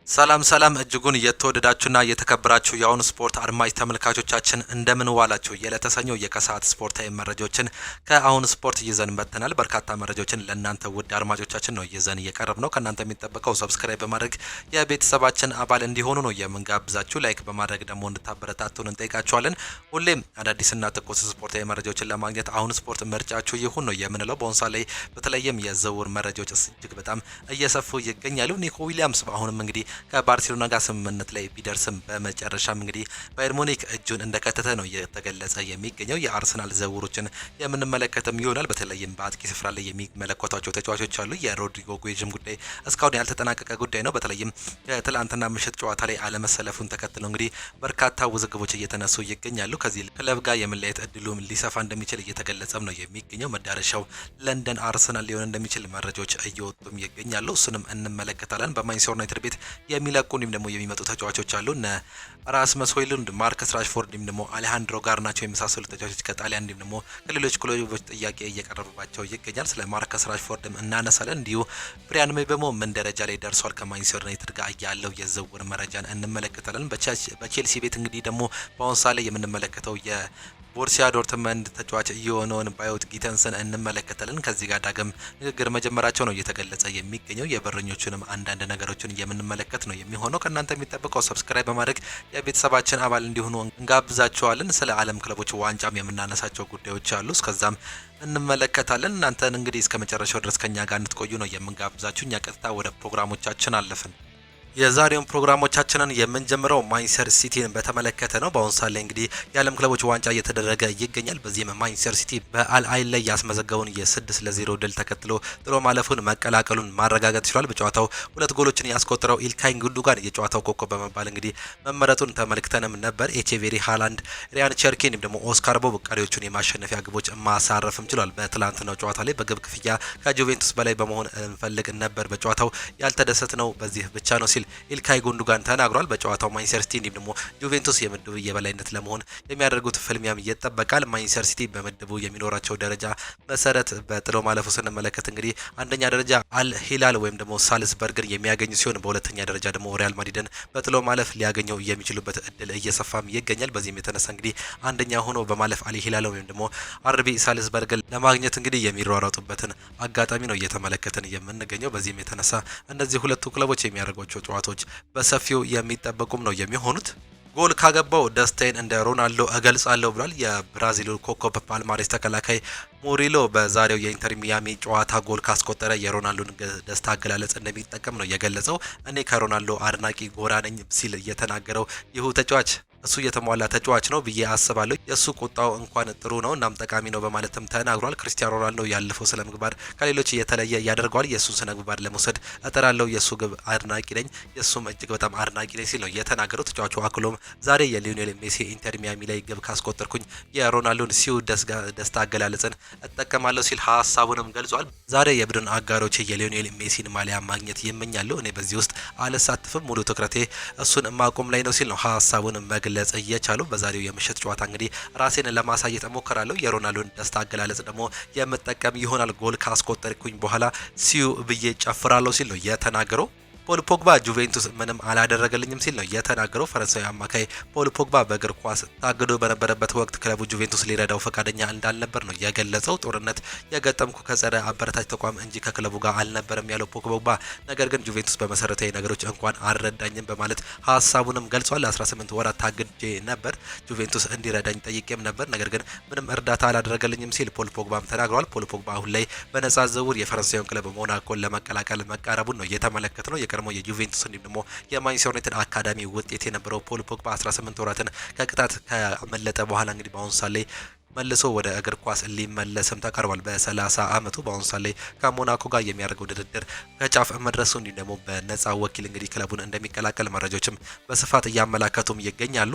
ሰላም እጅጉን የተወደዳችሁና የተከበራችሁ የአሁኑ ስፖርት አድማጭ ተመልካቾቻችን እንደምን ዋላችሁ። የለተሰኘው የከሰዓት ስፖርታዊ መረጃዎችን ከአሁኑ ስፖርት ይዘን መጥተናል። በርካታ መረጃዎችን ለእናንተ ውድ አድማጮቻችን ነው ይዘን እየቀረብ ነው። ከእናንተ የሚጠበቀው ሰብስክራይብ በማድረግ የቤተሰባችን አባል እንዲሆኑ ነው የምንጋብዛችሁ። ላይክ በማድረግ ደግሞ እንድታበረታቱን እንጠይቃችኋለን። ሁሌም አዳዲስና ትኩስ ስፖርታዊ መረጃዎችን ለማግኘት አሁኑ ስፖርት ምርጫችሁ ይሁን ነው የምንለው። በአሁኑ ሰዓት ላይ በተለይም የዝውውር መረጃዎች እጅግ በጣም እየሰፉ ይገኛሉ። ኒኮ ዊሊያምስ አሁንም እንግዲህ ከባርሴሎና ጋር ስምምነት ላይ ቢደርስም በመጨረሻም እንግዲህ ባየር ሙኒክ እጁን እንደከተተ ነው እየተገለጸ የሚገኘው። የአርሰናል ዝውውሮችን የምንመለከትም ይሆናል። በተለይም በአጥቂ ስፍራ ላይ የሚመለከቷቸው ተጫዋቾች አሉ። የሮድሪጎ ጉዌጅም ጉዳይ እስካሁን ያልተጠናቀቀ ጉዳይ ነው። በተለይም ትላንትና ምሽት ጨዋታ ላይ አለመሰለፉን ተከትሎ እንግዲህ በርካታ ውዝግቦች እየተነሱ ይገኛሉ። ከዚህ ክለብ ጋር የመለያየት እድሉም ሊሰፋ እንደሚችል እየተገለጸም ነው የሚገኘው። መዳረሻው ለንደን አርሰናል ሊሆን እንደሚችል መረጃዎች እየወጡም ይገኛሉ። እሱንም እንመለከታለን። በማንቸስተር ዩናይትድ ቤት የሚለቁ እንዲሁም ደግሞ የሚመጡ ተጫዋቾች አሉ። እነ ራስመስ ሆይሉንድ፣ ማርከስ ራሽፎርድ እንዲሁም ደግሞ አሌሃንድሮ ጋርናቾ የመሳሰሉ ተጫዋቾች ከጣሊያን እንዲሁም ደግሞ ከሌሎች ክለቦች ጥያቄ እየቀረበባቸው ይገኛል። ስለ ማርከስ ራሽፎርድም እናነሳለን። እንዲሁ ብሪያን ምቤሞ ምን ደረጃ ላይ ደርሷል ከማንቸስተር ዩናይትድ ጋር ያለው የዝውውር መረጃን እንመለከታለን። በቼልሲ ቤት እንግዲህ ደግሞ በአሁኑ ሰዓት ላይ የምንመለከተው ቦሩሲያ ዶርትመንድ ተጫዋች የሆነውን ባዮት ጊተንስን እንመለከታለን። ከዚህ ጋር ዳግም ንግግር መጀመራቸው ነው እየተገለጸ የሚገኘው። የበረኞቹንም አንዳንድ ነገሮችን የምንመለከት ነው የሚሆነው። ከእናንተ የሚጠበቀው ሰብስክራይብ በማድረግ የቤተሰባችን አባል እንዲሆኑ እንጋብዛቸዋለን። ስለ ዓለም ክለቦች ዋንጫም የምናነሳቸው ጉዳዮች አሉ። እስከዛም እንመለከታለን። እናንተን እንግዲህ እስከ መጨረሻው ድረስ ከኛ ጋር እንድትቆዩ ነው የምንጋብዛችሁ። እኛ ቀጥታ ወደ ፕሮግራሞቻችን አለፍን። የዛሬውን ፕሮግራሞቻችንን የምንጀምረው ማንቸስተር ሲቲን በተመለከተ ነው። በአሁኑ ሰዓት ላይ እንግዲህ የዓለም ክለቦች ዋንጫ እየተደረገ ይገኛል። በዚህም ማንቸስተር ሲቲ በአልአይን ላይ ያስመዘገበውን የ6-0 ድል ተከትሎ ጥሎ ማለፉን መቀላቀሉን ማረጋገጥ ችሏል። በጨዋታው 2 ጎሎችን ያስቆጠረው ኢልካይ ጉንዶጋን የጨዋታው ኮከብ በመባል እንግዲህ መመረጡን ተመልክተንም ነበር። ኤቼቬሪ፣ ሃላንድ፣ ሪያን ቸርኪ እንዲሁም ደግሞ ኦስካር ቦብ ቀሪዎቹን የማሸነፊያ ግቦች ማሳረፍም ችሏል። በትላንትናው ጨዋታ ላይ በግብ ክፍያ ከጁቬንቱስ በላይ በመሆን እንፈልግ ነበር። በጨዋታው ያልተደሰት ነው በዚህ ብቻ ነው ሲል ኢልካይ ጉንዶጋን ተናግሯል። በጨዋታው ማንቸስተር ሲቲ እንዲሁም ደግሞ ዩቬንቱስ የምድቡ የበላይነት ለመሆን የሚያደርጉት ፍልሚያም ይጠበቃል። ማንቸስተር ሲቲ በምድቡ የሚኖራቸው ደረጃ መሰረት በጥሎ ማለፉ ስንመለከት እንግዲህ አንደኛ ደረጃ አል ሂላል ወይም ደግሞ ሳልስበርግን የሚያገኙ ሲሆን በሁለተኛ ደረጃ ደግሞ ሪያል ማድሪድን በጥሎ ማለፍ ሊያገኘው የሚችሉበት እድል እየሰፋም ይገኛል። በዚህም የተነሳ እንግዲህ አንደኛ ሆኖ በማለፍ አል ሂላል ወይም ደግሞ አርቢ ሳልስበርግን ለማግኘት እንግዲህ የሚሯሯጡበትን አጋጣሚ ነው እየተመለከትን የምንገኘው። በዚህም የተነሳ እነዚህ ሁለቱ ክለቦች የሚያደርጓቸው ጨዋታዎች በሰፊው የሚጠበቁም ነው የሚሆኑት። ጎል ካገባው ደስታዬን እንደ ሮናልዶ እገልጻለሁ ብሏል። የብራዚሉ ኮከብ ፓልማሬስ ተከላካይ ሞሪሎ በዛሬው የኢንተር ሚያሚ ጨዋታ ጎል ካስቆጠረ የሮናልዶን ደስታ አገላለጽ እንደሚጠቀም ነው የገለጸው። እኔ ከሮናልዶ አድናቂ ጎራ ነኝ ሲል የተናገረው ይሁ ተጫዋች እሱ የተሟላ ተጫዋች ነው ብዬ አስባለሁ። የእሱ ቁጣው እንኳን ጥሩ ነው እናም ጠቃሚ ነው በማለትም ተናግሯል። ክርስቲያኖ ሮናልዶ ያለፈው ስነ ምግባር ከሌሎች የተለየ ያደርገዋል። የእሱን ስነ ምግባር ለመውሰድ እጥራለሁ። የእሱ ግብ አድናቂ ነኝ፣ የእሱም እጅግ በጣም አድናቂ ነኝ ሲል ነው የተናገረው ተጫዋቹ። አክሎም ዛሬ የሊዮኔል ሜሲ ኢንተር ሚያሚ ላይ ግብ ካስቆጠርኩኝ የሮናልዶን ሲዩ ደስታ አገላለጽን እጠቀማለሁ ሲል ሀሳቡንም ገልጿል። ዛሬ የቡድን አጋሮች የሊዮኔል ሜሲን ማሊያ ማግኘት ይመኛሉ። እኔ በዚህ ውስጥ አልሳትፍም፣ ሙሉ ትኩረቴ እሱን ማቆም ላይ ነው ሲል ነው ሀሳቡን መግለጽ እየቻሉ። በዛሬው የምሽት ጨዋታ እንግዲህ ራሴን ለማሳየት እሞክራለሁ፣ የሮናልዶን ደስታ አገላለጽ ደግሞ የምጠቀም ይሆናል። ጎል ካስቆጠርኩኝ በኋላ ሲዩ ብዬ ጨፍራለሁ ሲል ነው የተናገረው። ፖል ፖግባ ጁቬንቱስ ምንም አላደረገልኝም ሲል ነው የተናገረው። ፈረንሳዊ አማካይ ፖል ፖግባ በእግር ኳስ ታግዶ በነበረበት ወቅት ክለቡ ጁቬንቱስ ሊረዳው ፈቃደኛ እንዳልነበር ነው የገለጸው። ጦርነት የገጠምኩ ከጸረ አበረታች ተቋም እንጂ ከክለቡ ጋር አልነበረም ያለው ፖግባ፣ ነገር ግን ጁቬንቱስ በመሰረታዊ ነገሮች እንኳን አልረዳኝም በማለት ሀሳቡንም ገልጿል። ለ18 ወራት ታግጄ ነበር፣ ጁቬንቱስ እንዲረዳኝ ጠይቄም ነበር፣ ነገር ግን ምንም እርዳታ አላደረገልኝም ሲል ፖል ፖግባም ተናግሯል። ፖል ፖግባ አሁን ላይ በነጻ ዝውውር የፈረንሳዩን ክለብ ሞናኮን ለመቀላቀል መቃረቡን ነው የተመለከት ነው። ቀድሞ የዩቬንቱስ እንዲሁም ደግሞ የማንቸስተር ዩናይትድ አካዳሚ ውጤት የነበረው ፖል ፖግባ 18 ወራትን ከቅጣት ከመለጠ በኋላ እንግዲህ በአሁኑ ሰዓት ላይ መልሶ ወደ እግር ኳስ ሊመለስም ተቃርቧል። በ30 ዓመቱ በአሁኑ ሰዓት ላይ ከሞናኮ ጋር የሚያደርገው ድርድር ከጫፍ መድረሱ እንዲሁም ደግሞ በነጻ ወኪል እንግዲህ ክለቡን እንደሚቀላቀል መረጃዎችም በስፋት እያመላከቱም ይገኛሉ።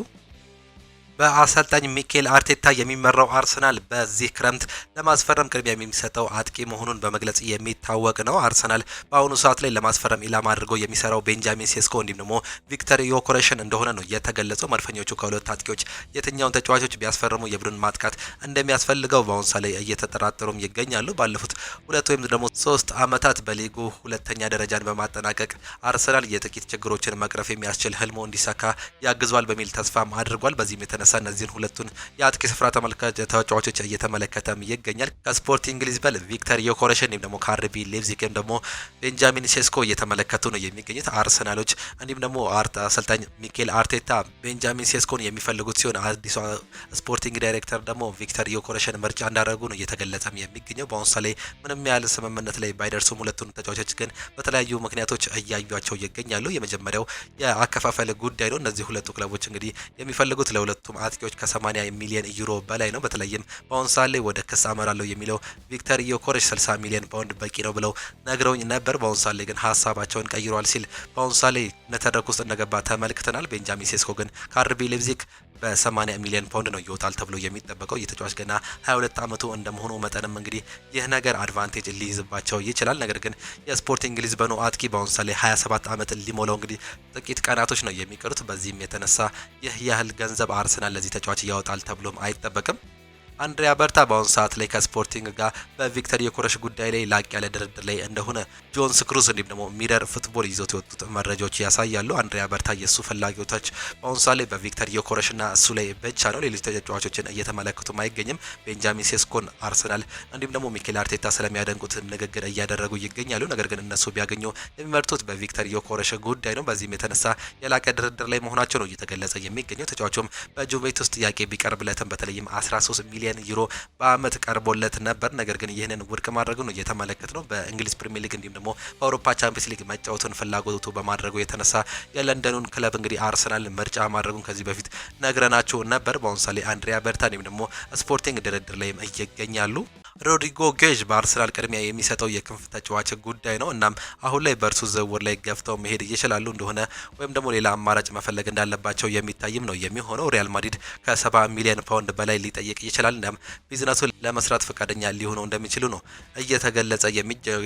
በአሰልጣኝ ሚኬል አርቴታ የሚመራው አርሰናል በዚህ ክረምት ለማስፈረም ቅድሚያ የሚሰጠው አጥቂ መሆኑን በመግለጽ የሚታወቅ ነው። አርሰናል በአሁኑ ሰዓት ላይ ለማስፈረም ኢላማ አድርጎ የሚሰራው ቤንጃሚን ሴስኮ እንዲሁም ደግሞ ቪክተር ዮኮሬሽን እንደሆነ ነው የተገለጸው። መድፈኞቹ ከሁለት አጥቂዎች የትኛውን ተጫዋቾች ቢያስፈርሙ የቡድን ማጥቃት እንደሚያስፈልገው በአሁኑ ሰዓት ላይ እየተጠራጠሩም ይገኛሉ። ባለፉት ሁለት ወይም ደግሞ 3 ዓመታት በሊጉ ሁለተኛ ደረጃን በማጠናቀቅ አርሰናል የጥቂት ችግሮችን መቅረፍ የሚያስችል ህልሞ እንዲሳካ ያግዟል በሚል ተስፋም አድርጓል። በዚህም የተነሳ እነዚህን ሁለቱን የአጥቂ ስፍራ ተመልካች ተጫዋቾች እየተመለከተም ይገኛል። ከስፖርቲንግ ሊዝበን ቪክተር ዮኮሬሽን እንዲሁም ደግሞ ከአርቢ ሌፕዚግ ወይም ደግሞ ቤንጃሚን ሴስኮ እየተመለከቱ ነው የሚገኙት አርሰናሎች። እንዲሁም ደግሞ አሰልጣኝ ሚኬል አርቴታ ቤንጃሚን ሴስኮን የሚፈልጉት ሲሆን አዲሱ ስፖርቲንግ ዳይሬክተር ደግሞ ቪክተር ዮኮሬሽን ምርጫ እንዳደረጉ ነው እየተገለጸም የሚገኘው። በአሁኑ ሰዓት ላይ ምንም ያህል ስምምነት ላይ ባይደርሱም ሁለቱን ተጫዋቾች ግን በተለያዩ ምክንያቶች እያዩቸው ይገኛሉ። የመጀመሪያው የአከፋፈል ጉዳይ ነው። እነዚህ ሁለቱ ክለቦች እንግዲህ የሚፈልጉት ለሁለቱም አጥቂዎች ከ80 ሚሊዮን ዩሮ በላይ ነው። በተለይም በአሁኑ ሰዓት ላይ ወደ ክስ አመራለሁ የሚለው ቪክተር ዮኮሬሽ 60 ሚሊዮን ፓውንድ በቂ ነው ብለው ነግረውኝ ነበር። በአሁኑ ሰዓት ላይ ግን ሀሳባቸውን ቀይሯል ሲል በአሁኑ ሰዓት ላይ ነተረክ ውስጥ እንደገባ ተመልክተናል። ቤንጃሚን ሴስኮ ግን ከአርቢ ሌፕዚግ በ80 ሚሊዮን ፓውንድ ነው ይወጣል ተብሎ የሚጠበቀው። የተጫዋች ገና 22 ዓመቱ እንደመሆኑ መጠንም እንግዲህ ይህ ነገር አድቫንቴጅ ሊይዝባቸው ይችላል። ነገር ግን የስፖርቲንግ ሊዝበኑ አጥቂ በአሁኑ ሰዓት ላይ 27 ዓመት ሊሞላው እንግዲህ ጥቂት ቀናቶች ነው የሚቀሩት። በዚህም የተነሳ ይህ ያህል ገንዘብ አርሰናል ለዚህ ተጫዋች ያወጣል ተብሎም አይጠበቅም። አንድሪያ በርታ በአሁኑ ሰዓት ላይ ከስፖርቲንግ ጋር በቪክተር ዮኮሬሽ ጉዳይ ላይ ላቅ ያለ ድርድር ላይ እንደሆነ ጆን ስክሩስ እንዲሁም ደግሞ ሚረር ፉትቦል ይዞት የወጡት መረጃዎች ያሳያሉ። አንድሪያ በርታ የእሱ ፍላጎቶች በአሁኑ ሰዓት ላይ በቪክተር ዮኮሬሽና እሱ ላይ ብቻ ነው። ሌሎች ተጫዋቾችን እየተመለከቱም አይገኝም። ቤንጃሚን ሴስኮን አርሰናል እንዲሁም ደግሞ ሚኬል አርቴታ ስለሚያደንቁት ንግግር እያደረጉ ይገኛሉ። ነገር ግን እነሱ ቢያገኙ የሚመርጡት በቪክተር ዮኮሬሽ ጉዳይ ነው። በዚህም የተነሳ የላቀ ድርድር ላይ መሆናቸው ነው እየተገለጸ የሚገኘው። ተጫዋቹም በጁቬንቱስ ጥያቄ ቢቀርብለትም በተለይም 13 ሚሊዮን ዩሮ በአመት ቀርቦለት ነበር። ነገር ግን ይህንን ውድቅ ማድረጉ ነው እየተመለከት ነው። በእንግሊዝ ፕሪሚየር ሊግ እንዲሁም ደግሞ በአውሮፓ ቻምፒየንስ ሊግ መጫወቱን ፍላጎቱ በማድረጉ የተነሳ የለንደኑን ክለብ እንግዲህ አርሰናል ምርጫ ማድረጉን ከዚህ በፊት ነግረናቸው ነበር። በአሁኑ ሰዓት ላይ አንድሪያ በርታ እንዲሁም ደግሞ ስፖርቲንግ ድርድር ላይም ይገኛሉ። ሮድሪጎ ጌዥ በአርሰናል ቅድሚያ የሚሰጠው የክንፍ ተጫዋች ጉዳይ ነው። እናም አሁን ላይ በእርሱ ዝውውር ላይ ገፍተው መሄድ እየቻሉ እንደሆነ ወይም ደግሞ ሌላ አማራጭ መፈለግ እንዳለባቸው የሚታይም ነው የሚሆነው። ሪያል ማድሪድ ከ70 ሚሊዮን ፓውንድ በላይ ሊጠይቅ ይችላል። እናም ቢዝነሱን ለመስራት ፈቃደኛ ሊሆነው እንደሚችሉ ነው እየተገለጸ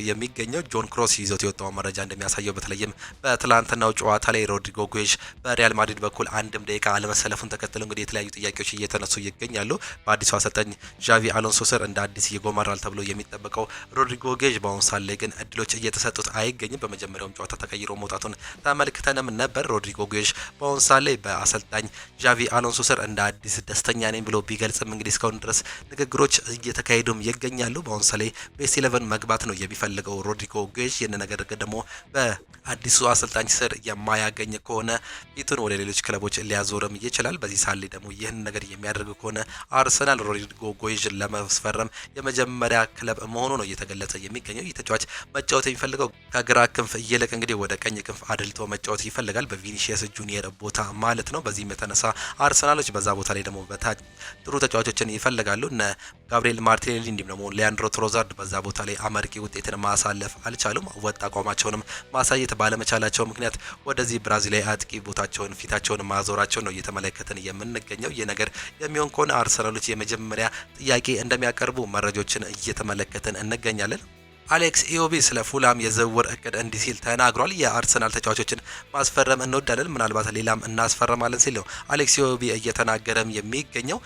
የሚገኘው። ጆን ክሮስ ይዞት የወጣው መረጃ እንደሚያሳየው በተለይም በትላንትናው ጨዋታ ላይ ሮድሪጎ ጌዥ በሪያል ማድሪድ በኩል አንድም ደቂቃ አለመሰለፉን ተከትሎ እንግዲህ የተለያዩ ጥያቄዎች እየተነሱ ይገኛሉ። በአዲሱ አሰልጣኝ ዣቪ አሎንሶ ስር እንደ አዲስ ይጎመራል ተብሎ የሚጠበቀው ሮድሪጎ ጌዥ በአሁኑ ሰዓት ላይ ግን እድሎች እየተሰጡት አይገኝም። በመጀመሪያውም ጨዋታ ተቀይሮ መውጣቱን ተመልክተንም ነበር። ሮድሪጎ ጌዥ በአሁኑ ሰዓት ላይ በአሰልጣኝ ዣቪ አሎንሶ ስር እንደ አዲስ ደስተኛ ነኝ ብሎ ቢገልጽም እንግዲህ እስካሁን ድረስ ንግግሮች እየተካሄዱም ይገኛሉ። በአሁኑ ሰዓት ላይ ቤስት 11 መግባት ነው የሚፈልገው ሮድሪጎ ጌዥ። ይህን ነገር ደግሞ በአዲሱ አሰልጣኝ ስር የማያገኝ ከሆነ ፊቱን ወደ ሌሎች ክለቦች ሊያዞርም ይችላል። በዚህ ሰዓት ላይ ደግሞ ይህን ነገር የሚያደርግ ከሆነ አርሰናል ሮድሪጎ ጌዥን ለማስፈረም የመጀመሪያ ክለብ መሆኑ ነው እየተገለጸ የሚገኘው። ይህ ተጫዋች መጫወት የሚፈልገው ከግራ ክንፍ ይልቅ እንግዲህ ወደ ቀኝ ክንፍ አድልቶ መጫወት ይፈልጋል፣ በቪኒሺየስ ጁኒየር ቦታ ማለት ነው። በዚህም የተነሳ አርሰናሎች በዛ ቦታ ላይ ደግሞ በታች ጥሩ ተጫዋቾችን ይፈልጋሉ። እነ ጋብሪኤል ማርቲኔሊ እንዲሁም ደግሞ ሊያንድሮ ትሮዛርድ በዛ ቦታ ላይ አመርቂ ውጤትን ማሳለፍ አልቻሉም። ወጥ አቋማቸውንም ማሳየት ባለመቻላቸው ምክንያት ወደዚህ ብራዚላዊ አጥቂ ቦታቸውን ፊታቸውን ማዞራቸው ነው እየተመለከትን የምንገኘው። ይህ ነገር የሚሆን ከሆነ አርሰናሎች የመጀመሪያ ጥያቄ እንደሚያቀርቡ መረጃዎችን እየተመለከትን እንገኛለን። አሌክስ ኢዮቢ ስለ ፉላም የዝውውር እቅድ እንዲህ ሲል ተናግሯል። የአርሰናል ተጫዋቾችን ማስፈረም እንወዳለን፣ ምናልባት ሌላም እናስፈረማለን ሲል ነው አሌክስ ኢዮቢ እየተናገረም የሚገኘው።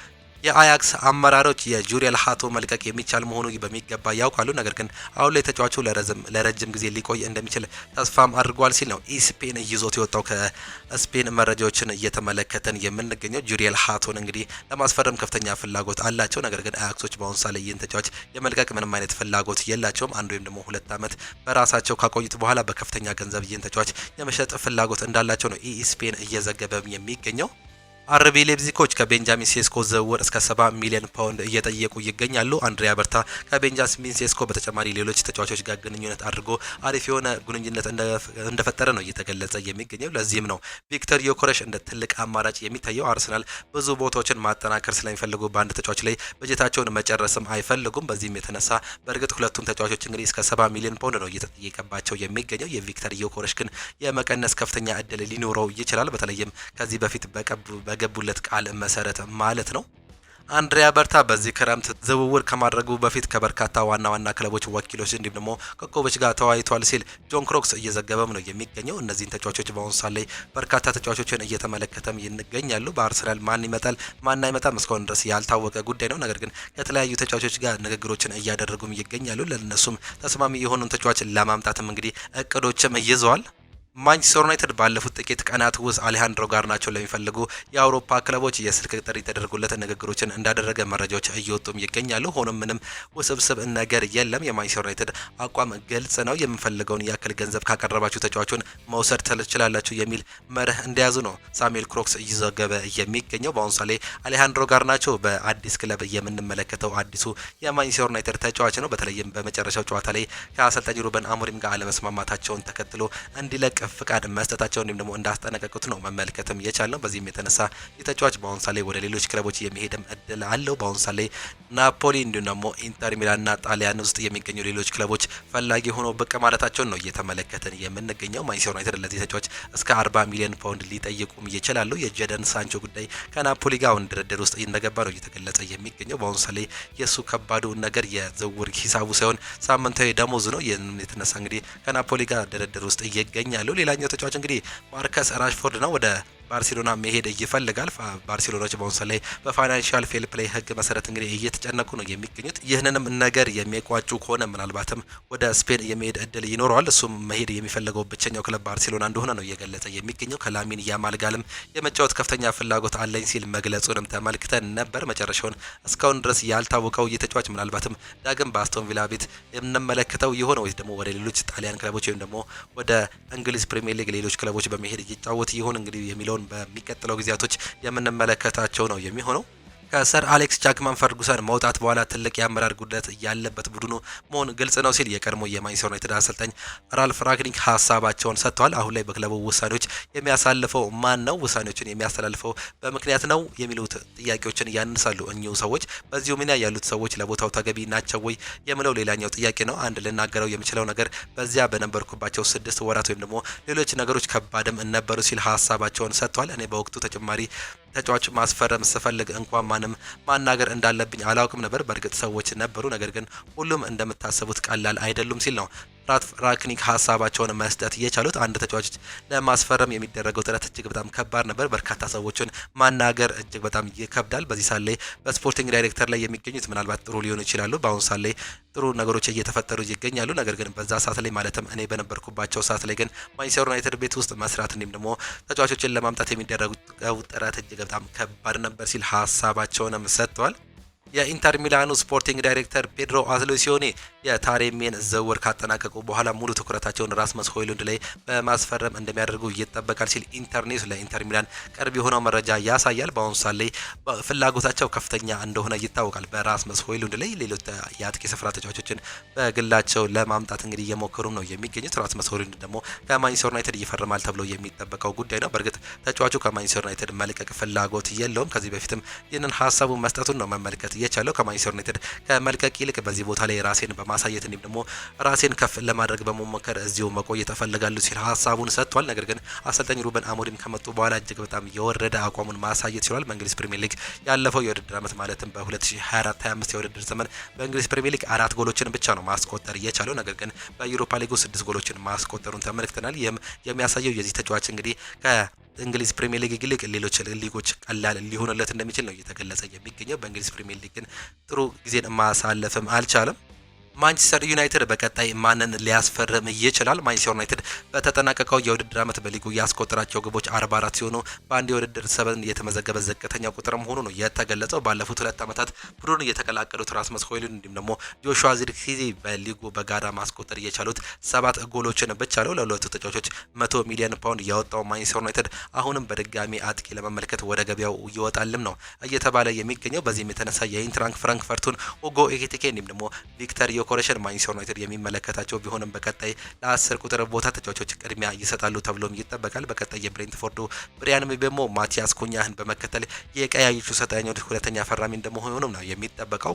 የአያክስ አመራሮች የጁሪየል ሃቶ መልቀቅ የሚቻል መሆኑ በሚገባ ያውቃሉ። ነገር ግን አሁን ላይ ተጫዋቹ ለረጅም ጊዜ ሊቆይ እንደሚችል ተስፋም አድርጓል ሲል ነው ኢስፔን ይዞት የወጣው። ከስፔን መረጃዎችን እየተመለከተን የምንገኘው ጁሪየል ሃቶን እንግዲህ ለማስፈረም ከፍተኛ ፍላጎት አላቸው። ነገር ግን አያክሶች በአሁኑ ሰዓት ላይ ይህን ተጫዋች የመልቀቅ ምንም አይነት ፍላጎት የላቸውም። አንድ ወይም ደግሞ 2 ዓመት በራሳቸው ካቆዩት በኋላ በከፍተኛ ገንዘብ ይህን ተጫዋች የመሸጥ ፍላጎት እንዳላቸው ነው ኢስፔን እየዘገበም የሚገኘው። አርቢ ሌፕዚጎች ከቤንጃሚን ሴስኮ ዝውውር እስከ 70 ሚሊዮን ፓውንድ እየጠየቁ ይገኛሉ። አንድሪያ በርታ ከቤንጃሚን ሴስኮ በተጨማሪ ሌሎች ተጫዋቾች ጋር ግንኙነት አድርጎ አሪፍ የሆነ ግንኙነት እንደፈጠረ ነው እየተገለጸ የሚገኘው። ለዚህም ነው ቪክተር ዮኮሬሽ እንደ ትልቅ አማራጭ የሚታየው። አርሰናል ብዙ ቦታዎችን ማጠናከር ስለሚፈልጉ በአንድ ተጫዋች ላይ በጀታቸውን መጨረስም አይፈልጉም። በዚህም የተነሳ በእርግጥ ሁለቱም ተጫዋቾች እንግዲህ እስከ 70 ሚሊዮን ፓውንድ ነው እየተጠየቀባቸው የሚገኘው። የቪክተር ዮኮሬሽ ግን የመቀነስ ከፍተኛ እድል ሊኖረው ይችላል። በተለይም ከዚህ በፊት በገቡለት ቃል መሰረት ማለት ነው። አንድሪያ በርታ በዚህ ክረምት ዝውውር ከማድረጉ በፊት ከበርካታ ዋና ክለቦች ወኪሎች እንዲሁም ደግሞ ኮከቦች ጋር ተወያይቷል ሲል ጆን ክሮክስ እየዘገበም ነው የሚገኘው። እነዚህን ተጫዋቾች በአሁኑ ሰዓት ላይ በርካታ ተጫዋቾችን እየተመለከተም ይገኛሉ። በአርሰናል ማን ይመጣል ማን አይመጣም እስካሁን ድረስ ያልታወቀ ጉዳይ ነው። ነገር ግን ከተለያዩ ተጫዋቾች ጋር ንግግሮችን እያደረጉም ይገኛሉ። ለእነሱም ተስማሚ የሆኑን ተጫዋች ለማምጣትም እንግዲህ እቅዶችም ይዘዋል። ማንቸስተር ዩናይትድ ባለፉት ጥቂት ቀናት ውስጥ አሌሃንድሮ ጋርናቾን ለሚፈልጉ የአውሮፓ ክለቦች የስልክ ጥሪ ተደርጎለት ንግግሮችን እንዳደረገ መረጃዎች እየወጡም ይገኛሉ። ሆኖም ምንም ውስብስብ ነገር የለም። የማንቸስተር ዩናይትድ አቋም ግልጽ ነው። የምፈልገውን ያክል ገንዘብ ካቀረባችሁ ተጫዋቹን መውሰድ ትችላላችሁ የሚል መርህ እንደያዙ ነው ሳሙኤል ክሮክስ እየዘገበ የሚገኘው። በአሁኑ ሰዓት ላይ አሌሃንድሮ ጋርናቾ በአዲስ ክለብ የምንመለከተው አዲሱ የማንቸስተር ዩናይትድ ተጫዋች ነው። በተለይም በመጨረሻው ጨዋታ ላይ ከአሰልጣኝ ሩበን አሞሪም ጋር አለመስማማታቸውን ተከትሎ እንዲለቅ ፍቃድ መስጠታቸው እንዲሁም ደግሞ እንዳስጠነቀቁት ነው መመልከትም የቻልነው። በዚህም የተነሳ የተጫዋች በአሁኑ ሰዓት ላይ ወደ ሌሎች ክለቦች የሚሄድም እድል አለው። በአሁኑ ሰዓት ላይ ናፖሊ እንዲሁም ደግሞ ኢንተር ሚላንና ጣሊያን ውስጥ የሚገኙ ሌሎች ክለቦች ፈላጊ ሆኖ ብቅ ማለታቸውን ነው እየተመለከትን የምንገኘው። ማንቸስተር ዩናይትድ ለዚህ ተጫዋች እስከ 40 ሚሊዮን ፓውንድ ሊጠይቁም ይችላሉ። የጀደን ሳንቾ ጉዳይ ከናፖሊ ጋር አሁን ድርድር ውስጥ እንደገባ ነው እየተገለጸ የሚገኘው። በአሁኑ ሰዓት ላይ የእሱ ከባዱ ነገር የዝውውር ሂሳቡ ሳይሆን ሳምንታዊ ደሞዝ ነው። ይህንን የተነሳ እንግዲህ ከናፖሊ ጋር ድርድር ውስጥ ይገኛሉ። ሌላኛው ተጫዋች እንግዲህ ማርከስ ራሽፎርድ ነው። ወደ ባርሴሎና መሄድ ይፈልጋል። ባርሴሎናዎች በአሁኑ ሰዓት ላይ በፋይናንሻል ፌር ፕሌይ ሕግ መሰረት እንግዲህ እየተጨነቁ ነው የሚገኙት። ይህንንም ነገር የሚቋጩ ከሆነ ምናልባትም ወደ ስፔን የመሄድ እድል ይኖረዋል። እሱም መሄድ የሚፈልገው ብቸኛው ክለብ ባርሴሎና እንደሆነ ነው እየገለጸ የሚገኘው። ከላሚን ያማል ጋርም የመጫወት ከፍተኛ ፍላጎት አለኝ ሲል መግለጹንም ተመልክተን ነበር። መጨረሻውን እስካሁን ድረስ ያልታወቀው ተጫዋች ምናልባትም ዳግም በአስቶን ቪላ ቤት የምንመለከተው የሆነ ወይስ ደግሞ ወደ ሌሎች ጣሊያን ክለቦች ወይም ደግሞ ወደ እንግሊዝ ፕሪሚየር ሊግ ሌሎች ክለቦች በመሄድ ይጫወት ይሆን እንግዲህ የሚለውን በሚቀጥለው ጊዜያቶች የምንመለከታቸው ነው የሚሆነው። ከሰር አሌክስ ጃክማን ፈርጉሰን መውጣት በኋላ ትልቅ የአመራር ጉድለት ያለበት ቡድኑ መሆን ግልጽ ነው ሲል የቀድሞ የማንቸስተር ዩናይትድ አሰልጣኝ ራልፍ ራግኒክ ሀሳባቸውን ሰጥተዋል። አሁን ላይ በክለቡ ውሳኔዎች የሚያሳልፈው ማን ነው? ውሳኔዎችን የሚያስተላልፈው በምክንያት ነው የሚሉት ጥያቄዎችን ያነሳሉ እኚሁ ሰዎች። በዚሁ ሚና ያሉት ሰዎች ለቦታው ተገቢ ናቸው ወይ የሚለው ሌላኛው ጥያቄ ነው። አንድ ልናገረው የምችለው ነገር በዚያ በነበርኩባቸው 6 ወራት ወይም ደግሞ ሌሎች ነገሮች ከባድም ነበሩ ሲል ሀሳባቸውን ሰጥተዋል። እኔ በወቅቱ ተጨማሪ ተጫዋች ማስፈረም ስፈልግ እንኳን ማንም ማናገር እንዳለብኝ አላውቅም ነበር። በእርግጥ ሰዎች ነበሩ፣ ነገር ግን ሁሉም እንደምታስቡት ቀላል አይደሉም ሲል ነው ራክኒክ ሀሳባቸውን መስጠት የቻሉት። አንድ ተጫዋች ለማስፈረም የሚደረገው ጥረት እጅግ በጣም ከባድ ነበር። በርካታ ሰዎችን ማናገር እጅግ በጣም ይከብዳል። በዚህ ሳት ላይ በስፖርቲንግ ዳይሬክተር ላይ የሚገኙት ምናልባት ጥሩ ሊሆኑ ይችላሉ። በአሁኑ ሳት ላይ ጥሩ ነገሮች እየተፈጠሩ ይገኛሉ። ነገር ግን በዛ ሰዓት ላይ ማለትም እኔ በነበርኩባቸው ሰዓት ላይ ግን ማንቸስተር ዩናይትድ ቤት ውስጥ መስራት እንዲሁም ደግሞ ተጫዋቾችን ለማምጣት የሚደረገው ጥረት እጅግ በጣም ከባድ ነበር ሲል ሀሳባቸውንም ሰጥተዋል። የኢንተር ሚላኑ ስፖርቲንግ ዳይሬክተር ፔድሮ አትሌሲዮኒ የታሬሚን ዝውውር ካጠናቀቁ በኋላ ሙሉ ትኩረታቸውን ራስመስ ሆይሉንድ ላይ በማስፈረም እንደሚያደርጉ ይጠበቃል ሲል ኢንተርኔት ለኢንተር ሚላን ቅርብ የሆነው መረጃ ያሳያል። በአሁኑ ሰዓት ላይ ፍላጎታቸው ከፍተኛ እንደሆነ ይታወቃል በራስመስ ሆይሉንድ ላይ። ሌሎች የአጥቂ ስፍራ ተጫዋቾችን በግላቸው ለማምጣት እንግዲህ እየሞከሩም ነው የሚገኙት። ራስመስ ሆይሉንድ ደግሞ ከማንቸስተር ዩናይትድ ይፈርማል ተብሎ የሚጠበቀው ጉዳይ ነው። በእርግጥ ተጫዋቹ ከማንቸስተር ዩናይትድ መልቀቅ ፍላጎት የለውም። ከዚህ በፊትም ይህንን ሀሳቡን መስጠቱን ነው መመልከት የቻለው። ከማንቸስተር ዩናይትድ ከመልቀቅ ይልቅ በዚህ ቦታ ላይ ራሴን በማሳየት እንዲሁም ደግሞ ራሴን ከፍ ለማድረግ በመሞከር እዚሁ መቆየት እፈልጋለሁ ሲል ሀሳቡን ሰጥቷል። ነገር ግን አሰልጣኝ ሩበን አሞሪም ከመጡ በኋላ እጅግ በጣም የወረደ አቋሙን ማሳየት ችሏል። በእንግሊዝ ፕሪሚየር ሊግ ያለፈው የውድድር ዓመት ማለትም በ2024/25 የውድድር ዘመን በእንግሊዝ ፕሪሚየር ሊግ 4 ጎሎችን ብቻ ነው ማስቆጠር የቻለው። ነገር ግን በዩሮፓ ሊጉ 6 ጎሎችን ማስቆጠሩን ተመልክተናል። ይህም የሚያሳየው የዚህ ተጫዋች እንግዲህ እንግሊዝ ፕሪሚየር ሊግ ይልቅ ሌሎች ሊጎች ቀላል ሊሆንለት እንደሚችል ነው እየተገለጸ የሚገኘው። በእንግሊዝ ፕሪሚየር ሊግ ግን ጥሩ ጊዜን ማሳለፍም አልቻለም። ማንቸስተር ዩናይትድ በቀጣይ ማንን ሊያስፈርም ይችላል? ማንቸስተር ዩናይትድ በተጠናቀቀው የውድድር ዓመት በሊጉ ያስቆጠራቸው ግቦች 44 ሲሆኑ በአንድ የውድድር ዘመን የተመዘገበ ዝቅተኛ ቁጥር መሆኑ ነው የተገለጸው። ባለፉት 2 ዓመታት ቡድኑን የተቀላቀሉት ራስመስ ሆይሉንድ እንዲሁም ደግሞ ጆሹዋ ዚርክዚ በሊጉ በጋራ ማስቆጠር የቻሉት 7 ጎሎችን ብቻ ነው። ለሁለቱ ተጫዋቾች 100 ሚሊዮን ፓውንድ ያወጣው ማንቸስተር ዩናይትድ አሁንም በድጋሚ አጥቂ ለመመልከት ወደ ገበያው ይወጣልም ነው እየተባለ የሚገኘው። በዚህም የተነሳ የኢንትራንክ ፍራንክፈርቱን ኡጎ ኤኪቲኬ እንዲሁም ደግሞ ቪክተር ኮሬሽን ማንቸስተር ዩናይትድ የሚመለከታቸው ቢሆንም በቀጣይ ለ10 ቁጥር ቦታ ተጫዋቾች ቅድሚያ ይሰጣሉ ተብሎም ይጠበቃል። በቀጣይ የብሬንትፎርዱ ብሪያን ምቤሞ ማቲያስ ኩኛህን በመከተል የቀያዮቹ ሰልጣኞች ሁለተኛ ፈራሚ እንደመሆኑም ነው የሚጠበቀው።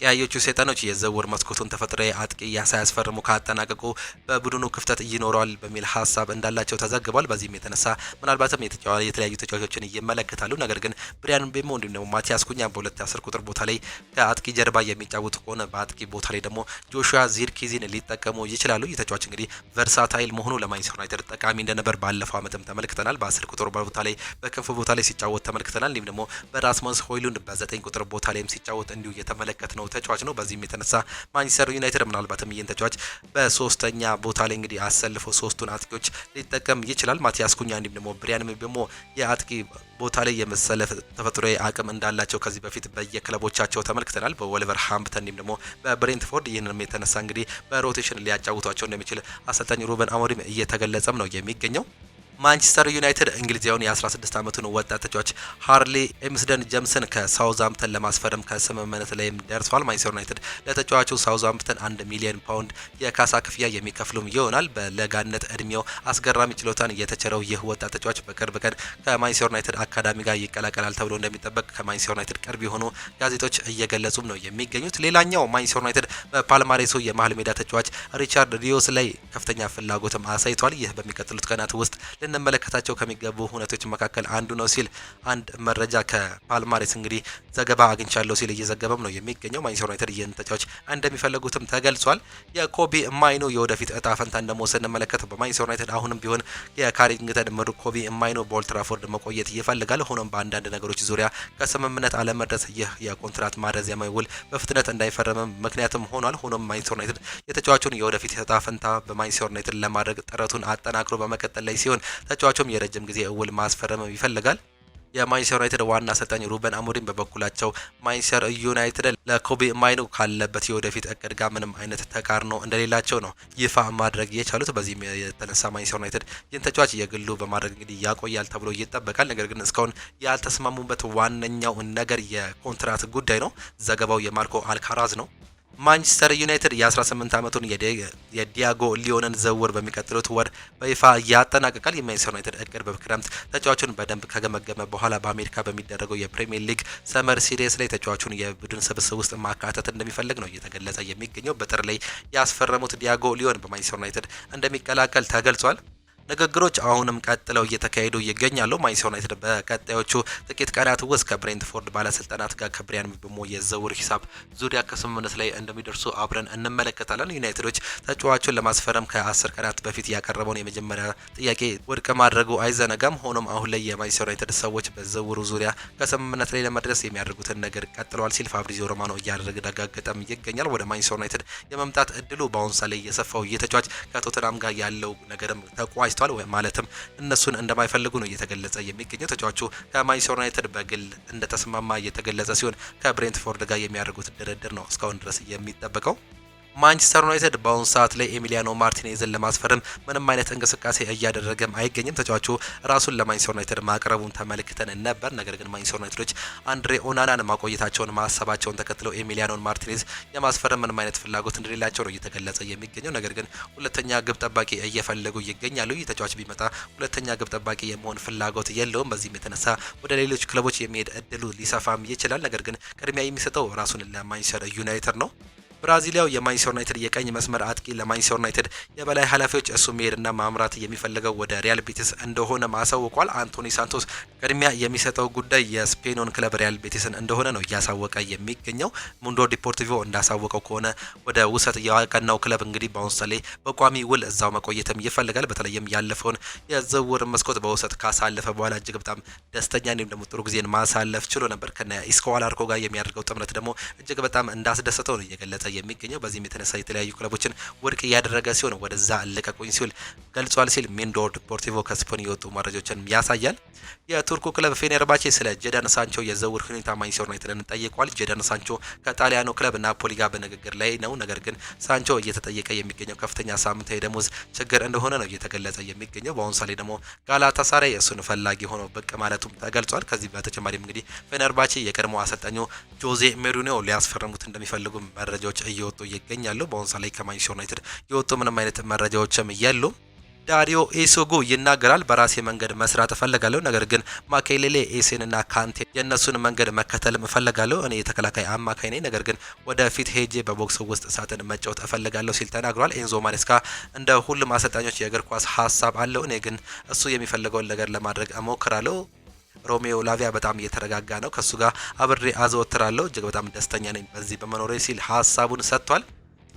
ቀያዮቹ ሰይጣኖች የዝውውር መስኮቱን ተፈጥሯዊ አጥቂ ሳያስፈርሙ ካጠናቀቁ በቡድኑ ክፍተት ይኖረዋል በሚል ሀሳብ እንዳላቸው ተዘግቧል። በዚህም የተነሳ ምናልባትም የተለያዩ ተጫዋቾችን ይመለከታሉ። ነገር ግን ብሪያን ምቤሞ እንዲሁም ደግሞ ማቲያስ ኩኛ በሁለት 10 ቁጥር ቦታ ላይ ከአጥቂ ጀርባ የሚጫወቱ ከሆነ በአጥቂ ቦታ ላይ ደግሞ ጆሹዋ ዚርኪዚን ሊጠቀሙ ይችላሉ። ይህ ተጫዋች እንግዲህ ቨርሳታይል መሆኑ ለማንቸስተር ዩናይትድ ጠቃሚ እንደነበር ባለፈው ዓመትም ተመልክተናል። በ10 ቁጥር ቦታ ላይ በክንፍ ቦታ ላይ ሲጫወት ተመልክተናል። እንዲሁም ደግሞ በራስመስ ሆይሉንድ በ9 ቁጥር ቦታ ላይም ሲጫወት እንዲሁ እየተመለከት ነው ተጫዋች ነው። በዚህም የተነሳ ማንቸስተር ዩናይትድ ምናልባትም ይህን ተጫዋች በሶስተኛ ቦታ ላይ እንግዲህ አሰልፎ ሶስቱን አጥቂዎች ሊጠቀም ይችላል። ማቲያስ ኩኛ እንዲሁም ደግሞ ብሪያን ምቤሞ የአጥቂ ቦታ ላይ የመሰለፍ ተፈጥሯዊ አቅም እንዳላቸው ከዚህ በፊት በየክለቦቻቸው ተመልክተናል። በወልቨር ሃምፕተን እንዲሁም ደግሞ በብሬንትፎርድ ይህንንም የተነሳ እንግዲህ በሮቴሽን ሊያጫውቷቸው እንደሚችል አሰልጣኝ ሩበን አሞሪም እየተገለጸም ነው የሚገኘው። ማንቸስተር ዩናይትድ እንግሊዛዊውን የ16 ዓመቱን ወጣት ተጫዋች ሃርሊ ኤምስደን ጀምስን ከሳውዝሃምፕተን ለማስፈረም ከስምምነት ላይም ደርሷል። ማንቸስተር ዩናይትድ ለተጫዋቹ ሳውዝሃምፕተን 1 ሚሊዮን ፓውንድ የካሳ ክፍያ የሚከፍሉም ይሆናል። በለጋነት እድሜው አስገራሚ ችሎታን የተቸረው ይህ ወጣት ተጫዋች በቅርብ ቀን ከማንቸስተር ዩናይትድ አካዳሚ ጋር ይቀላቀላል ተብሎ እንደሚጠበቅ ከማንቸስተር ዩናይትድ ቅርብ የሆኑ ጋዜጦች እየገለጹም ነው የሚገኙት። ሌላኛው ማንቸስተር ዩናይትድ በፓልማሬሱ የመሀል ሜዳ ተጫዋች ሪቻርድ ሪዮስ ላይ ከፍተኛ ፍላጎትም አሳይቷል። ይህ በሚቀጥሉት ቀናት ውስጥ ልንመለከታቸው ከሚገቡ ሁነቶች መካከል አንዱ ነው ሲል አንድ መረጃ ከፓልማሬስ እንግዲህ ዘገባ አግኝቻለሁ ሲል እየዘገበም ነው የሚገኘው። ማንቸስተር ዩናይትድ ይህን ተጫዋች እንደሚፈልጉትም ተገልጿል። የኮቢ ማይኖ የወደፊት እጣ ፈንታን ደግሞ ስንመለከት በማንቸስተር ዩናይትድ አሁንም ቢሆን የካሪንግተን ምሩ ኮቢ ማይኖ በኦልድ ትራፎርድ መቆየት ይፈልጋል። ሆኖም በአንዳንድ ነገሮች ዙሪያ ከስምምነት አለመድረስ ይህ የኮንትራት ማረዚያ ውል በፍጥነት እንዳይፈረምም ምክንያትም ሆኗል። ሆኖም ማንቸስተር ዩናይትድ የተጫዋቹን የወደፊት እጣ ፈንታ በማንቸስተር ዩናይትድ ለማድረግ ጥረቱን አጠናክሮ በመቀጠል ላይ ሲሆን ተጫዋቹም የረጅም ጊዜ ውል ማስፈረም ይፈልጋል። የማንቸስተር ዩናይትድ ዋና አሰልጣኝ ሩበን አሞሪም በበኩላቸው ማንቸስተር ዩናይትድ ለኮቢ ማይኖ ካለበት የወደፊት እቅድ ጋር ምንም አይነት ተቃርኖ እንደሌላቸው ነው ይፋ ማድረግ የቻሉት። በዚህም የተነሳ ማንቸስተር ዩናይትድ ይህን ተጫዋች የግሉ በማድረግ እንግዲህ ያቆያል ተብሎ ይጠበቃል። ነገር ግን እስካሁን ያልተስማሙበት ዋነኛው ነገር የኮንትራት ጉዳይ ነው። ዘገባው የማርኮ አልካራዝ ነው። ማንቸስተር ዩናይትድ የ18 ዓመቱን የዲያጎ ሊዮንን ዝውውር በሚቀጥሉት ወር በይፋ ያጠናቅቃል። የማንቸስተር ዩናይትድ እቅድ በክረምት ተጫዋቹን በደንብ ከገመገመ በኋላ በአሜሪካ በሚደረገው የፕሪሚየር ሊግ ሰመር ሲሪየስ ላይ ተጫዋቹን የቡድን ስብስብ ውስጥ ማካተት እንደሚፈልግ ነው እየተገለጸ የሚገኘው። በጥር ላይ ያስፈረሙት ዲያጎ ሊዮን በማንቸስተር ዩናይትድ እንደሚቀላቀል ተገልጿል። ንግግሮች አሁንም ቀጥለው እየተካሄዱ ይገኛሉ። ማንቸስተር ዩናይትድ በቀጣዮቹ ጥቂት ቀናት ውስጥ ከብሬንትፎርድ ባለስልጣናት ጋር ከብሪያን ምቤሞ የዝውውር ሂሳብ ዙሪያ ከስምምነት ላይ እንደሚደርሱ አብረን እንመለከታለን። ዩናይትዶች ተጫዋቹን ለማስፈረም ከ10 ቀናት በፊት ያቀረበውን የመጀመሪያ ጥያቄ ውድቅ ማድረጉ አይዘነጋም። ሆኖም አሁን ላይ የማንቸስተር ዩናይትድ ሰዎች በዝውውሩ ዙሪያ ከስምምነት ላይ ለመድረስ የሚያደርጉትን ነገር ቀጥለዋል ሲል ፋብሪዚዮ ሮማኖ እያረጋገጠም ይገኛል። ወደ ማንቸስተር ዩናይትድ የመምጣት እድሉ በአሁኑ ሰዓት ላይ የሰፋው ይህ ተጫዋች ከቶተናም ጋር ያለው ነገርም ተቋጭቷል። ማለትም እነሱን እንደማይፈልጉ ነው እየተገለጸ የሚገኘው። ተጫዋቹ ከማንቸስተር ዩናይትድ በግል እንደተስማማ እየተገለጸ ሲሆን ከብሬንትፎርድ ጋር የሚያደርጉት ድርድር ነው እስካሁን ድረስ የሚጠበቀው። ማንቸስተር ዩናይትድ በአሁኑ ሰዓት ላይ ኤሚሊያኖ ማርቲኔዝን ለማስፈረም ምንም አይነት እንቅስቃሴ እያደረገም አይገኝም። ተጫዋቹ ራሱን ለማንቸስተር ዩናይትድ ማቅረቡን ተመልክተን ነበር። ነገር ግን ማንቸስተር ዩናይትዶች አንድሬ ኦናናን ማቆየታቸውን ማሰባቸውን ተከትለው ኤሚሊያኖ ማርቲኔዝ የማስፈረም ምንም አይነት ፍላጎት እንደሌላቸው ነው እየተገለጸ የሚገኘው። ነገር ግን ሁለተኛ ግብ ጠባቂ እየፈለጉ ይገኛሉ። ይህ ተጫዋች ቢመጣ ሁለተኛ ግብ ጠባቂ የመሆን ፍላጎት የለውም። በዚህም የተነሳ ወደ ሌሎች ክለቦች የሚሄድ እድሉ ሊሰፋም ይችላል። ነገር ግን ቅድሚያ የሚሰጠው ራሱን ለማንቸስተር ዩናይትድ ነው። ብራዚሊያው የማንቸስተር ዩናይትድ የቀኝ መስመር አጥቂ ለማንቸስተር ዩናይትድ የበላይ ኃላፊዎች እሱ መሄድና ማምራት የሚፈልገው ወደ ሪያል ቤቲስ እንደሆነ ማሳውቋል። አንቶኒ ሳንቶስ ቅድሚያ የሚሰጠው ጉዳይ የስፔኑን ክለብ ሪያል ቤቲስን እንደሆነ ነው እያሳወቀ የሚገኘው። ሙንዶ ዲፖርቲቮ እንዳሳወቀው ከሆነ ወደ ውሰት ያቀናው ክለብ እንግዲህ በአሁኑ ሰዓት ላይ በቋሚ ውል እዛው መቆየትም ይፈልጋል። በተለይም ያለፈውን የዝውውር መስኮት በውሰት ካሳለፈ በኋላ እጅግ በጣም ደስተኛ እንዲሁም ደግሞ ጥሩ ጊዜን ማሳለፍ ችሎ ነበር። ከነ ኢስኮ አላርኮ ጋር የሚያደርገው ጥምረት ደግሞ እጅግ በጣም እንዳስደሰተው ነው እየገለጸ የሚገኘው። በዚህም የተነሳ የተለያዩ ክለቦችን ውድቅ እያደረገ ሲሆን ወደዛ አለቀቁኝ ሲል ገልጿል ሲል ሙንዶ ዲፖርቲቮ ከስፔን የወጡ መረጃዎችን ያሳያል። የቱርኩ ክለብ ፌኔርባቼ ስለ ጄዳን ሳንቾ የዝውውር ሁኔታ ማንቸስተር ዩናይትድን ጠይቋል። ጄዳን ሳንቾ ከጣሊያኑ ክለብ ናፖሊ ጋር በንግግር ላይ ነው። ነገር ግን ሳንቾ እየተጠየቀ የሚገኘው ከፍተኛ ሳምንታዊ ደሞዝ ችግር እንደሆነ ነው እየተገለጸ የሚገኘው። በአሁኑ ሰዓት ደግሞ ጋላታሳራይ እሱን ፈላጊ ሆኖ ብቅ ማለቱም ተገልጿል። ከዚህ በተጨማሪም እንግዲህ ፌኔርባቼ የቀድሞ አሰልጣኙ ጆዜ ሜሪኒዮ ሊያስፈርሙት እንደሚፈልጉ መረጃዎች እየወጡ ይገኛሉ። በአሁኑ ሰዓት ላይ ከማንቸስተር ዩናይትድ የወጡ ምንም አይነት መረጃዎችም የሉም። ዳሪዮ ኤሶጎ ይናገራል። በራሴ መንገድ መስራት እፈልጋለሁ፣ ነገር ግን ማኬሌሌ ኤሴንና ካንቴ የእነሱን መንገድ መከተል እፈልጋለሁ። እኔ የተከላካይ አማካይ ነኝ፣ ነገር ግን ወደፊት ሄጄ በቦክስ ውስጥ ሳጥን መጫወት እፈልጋለሁ ሲል ተናግሯል። ኤንዞ ማሬስካ እንደ ሁሉም አሰልጣኞች የእግር ኳስ ሀሳብ አለው፣ እኔ ግን እሱ የሚፈልገውን ነገር ለማድረግ እሞክራለሁ። ሮሜዮ ላቪያ በጣም እየተረጋጋ ነው፣ ከሱ ጋር አብሬ አዘወትራለሁ፣ እጅግ በጣም ደስተኛ ነኝ በዚህ በመኖሬ ሲል ሀሳቡን ሰጥቷል።